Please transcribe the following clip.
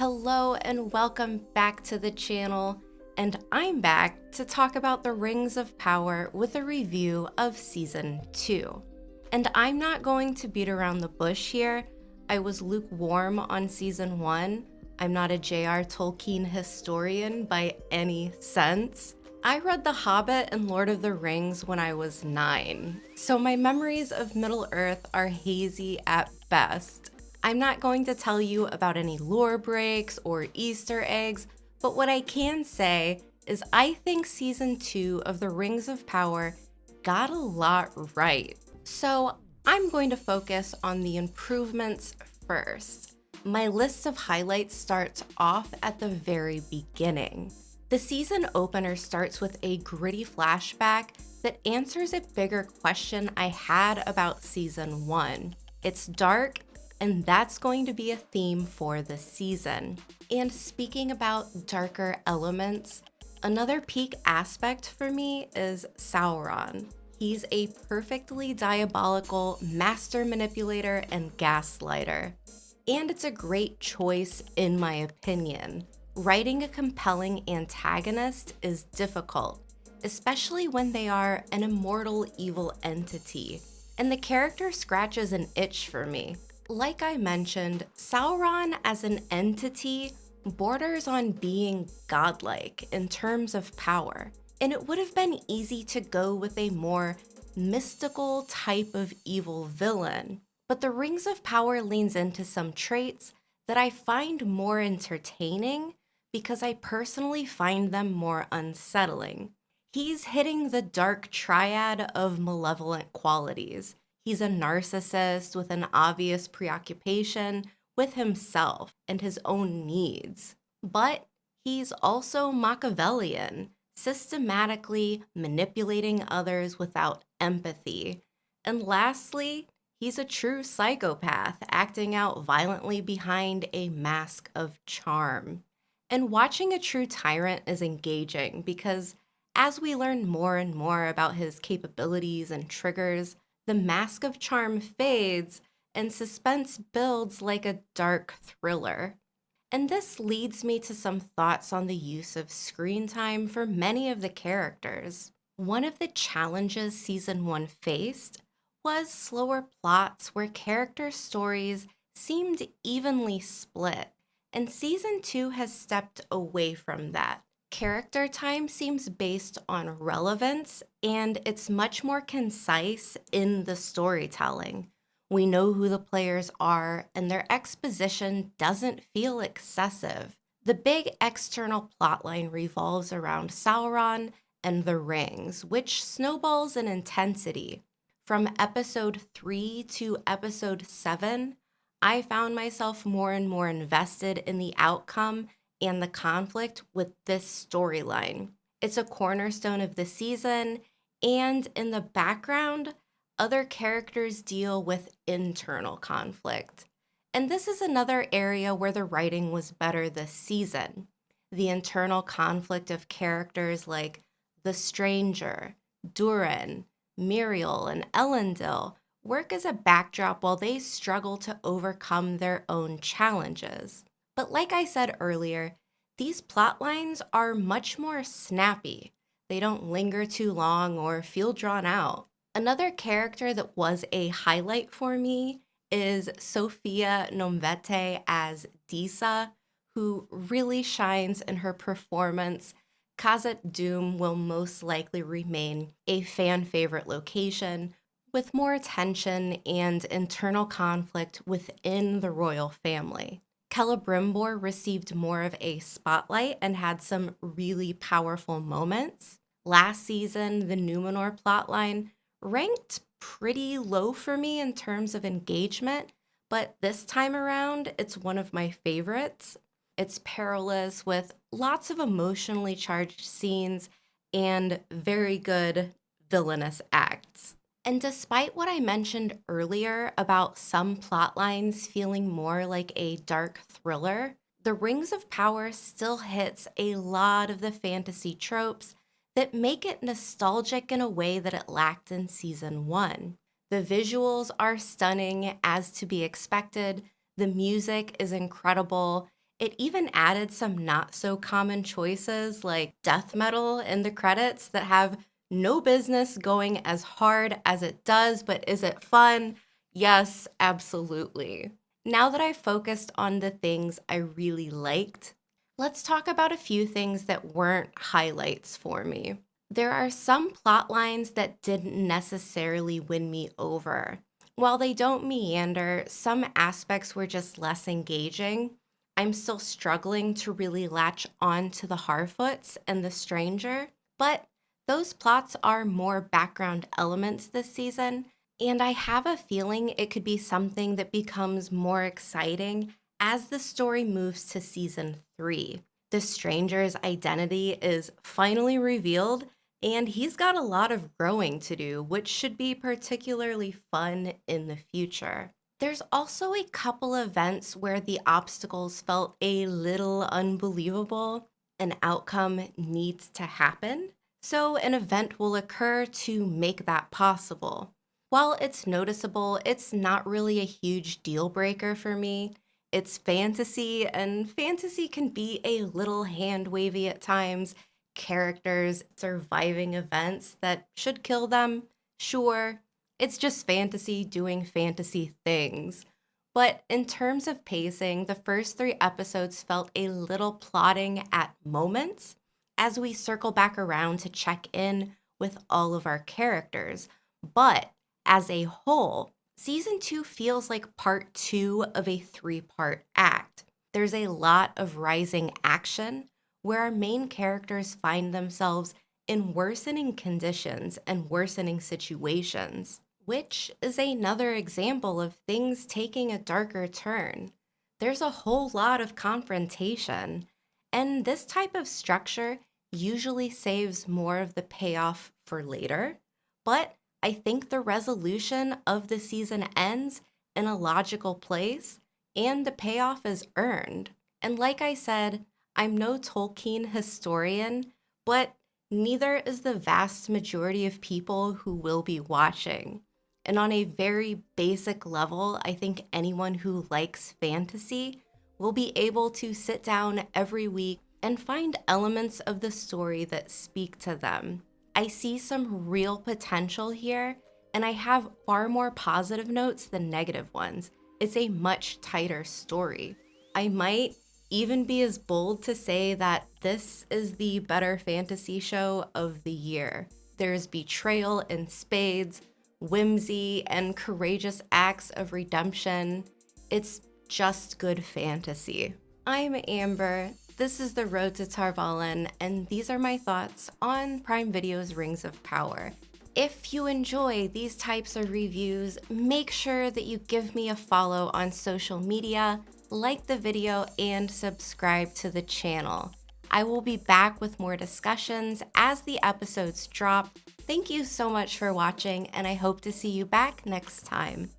Hello and welcome back to the channel, and I'm back to talk about the Rings of Power with a review of Season 2. And I'm not going to beat around the bush here. I was lukewarm on Season 1. I'm not a J.R. Tolkien historian by any sense. I read The Hobbit and Lord of the Rings when I was 9, so my memories of Middle-earth are hazy at best. I'm not going to tell you about any lore breaks or Easter eggs, but what I can say is I think Season 2 of The Rings of Power got a lot right. So I'm going to focus on the improvements first. My list of highlights starts off at the very beginning. The season opener starts with a gritty flashback that answers a bigger question I had about Season 1. It's dark, and that's going to be a theme for the season. And speaking about darker elements, another peak aspect for me is Sauron. He's a perfectly diabolical master manipulator and gaslighter. And it's a great choice in my opinion. Writing a compelling antagonist is difficult, especially when they are an immortal evil entity, and the character scratches an itch for me. Like I mentioned, Sauron as an entity borders on being godlike in terms of power, and it would have been easy to go with a more mystical type of evil villain. But the Rings of Power leans into some traits that I find more entertaining because I personally find them more unsettling. He's hitting the dark triad of malevolent qualities. He's a narcissist with an obvious preoccupation with himself and his own needs. But he's also Machiavellian, systematically manipulating others without empathy. And lastly, he's a true psychopath, acting out violently behind a mask of charm. And watching a true tyrant is engaging because as we learn more and more about his capabilities and triggers, the mask of charm fades and suspense builds like a dark thriller. And this leads me to some thoughts on the use of screen time for many of the characters. One of the challenges Season 1 faced was slower plots where character stories seemed evenly split, and Season 2 has stepped away from that. Character time seems based on relevance, and it's much more concise in the storytelling. We know who the players are, and their exposition doesn't feel excessive. The big external plotline revolves around Sauron and the rings, which snowballs in intensity. From episode 3 to episode 7, I found myself more and more invested in the outcome and the conflict with this storyline. It's a cornerstone of the season, and in the background, other characters deal with internal conflict. And this is another area where the writing was better this season. The internal conflict of characters like the Stranger, Durin, Muriel, and Elendil work as a backdrop while they struggle to overcome their own challenges. But like I said earlier, these plot lines are much more snappy. They don't linger too long or feel drawn out. Another character that was a highlight for me is Sophia Nomvete as Disa, who really shines in her performance. Khazad Dûm will most likely remain a fan favorite location, with more tension and internal conflict within the royal family. Celebrimbor received more of a spotlight and had some really powerful moments. Last season, the Numenor plotline ranked pretty low for me in terms of engagement, but this time around, it's one of my favorites. It's perilous with lots of emotionally charged scenes and very good villainous acts. And despite what I mentioned earlier about some plot lines feeling more like a dark thriller, The Rings of Power still hits a lot of the fantasy tropes that make it nostalgic in a way that it lacked in Season 1. The visuals are stunning as to be expected, the music is incredible, It even added some not so common choices like death metal in the credits that have no business going as hard as it does, but is it fun? Yes, absolutely. Now that I've focused on the things I really liked, let's talk about a few things that weren't highlights for me. There are some plot lines that didn't necessarily win me over. While they don't meander, some aspects were just less engaging. I'm still struggling to really latch on to the Harfoots and the Stranger, but those plots are more background elements this season, and I have a feeling it could be something that becomes more exciting as the story moves to season 3. The Stranger's identity is finally revealed, and he's got a lot of growing to do, which should be particularly fun in the future. There's also a couple events where the obstacles felt a little unbelievable. An outcome needs to happen, so an event will occur to make that possible. While it's noticeable, it's not really a huge deal breaker for me. It's fantasy, and fantasy can be a little hand wavy at times. Characters surviving events that should kill them, sure, it's just fantasy doing fantasy things. But in terms of pacing, the first 3 episodes felt a little plodding at moments as we circle back around to check in with all of our characters. But as a whole, season 2 feels like part 2 of a 3-part act. There's a lot of rising action where our main characters find themselves in worsening conditions and worsening situations, which is another example of things taking a darker turn. There's a whole lot of confrontation, and this type of structure usually saves more of the payoff for later, but I think the resolution of the season ends in a logical place, and the payoff is earned. And like I said, I'm no Tolkien historian, but neither is the vast majority of people who will be watching. And on a very basic level, I think anyone who likes fantasy will be able to sit down every week and find elements of the story that speak to them. I see some real potential here, and I have far more positive notes than negative ones. It's a much tighter story. I might even be as bold to say that this is the better fantasy show of the year. There's betrayal in spades, whimsy, and courageous acts of redemption. It's just good fantasy. I'm Amber. This is The Road to Valon, and these are my thoughts on Prime Video's Rings of Power. If you enjoy these types of reviews, make sure that you give me a follow on social media, like the video, and subscribe to the channel. I will be back with more discussions as the episodes drop. Thank you so much for watching, and I hope to see you back next time.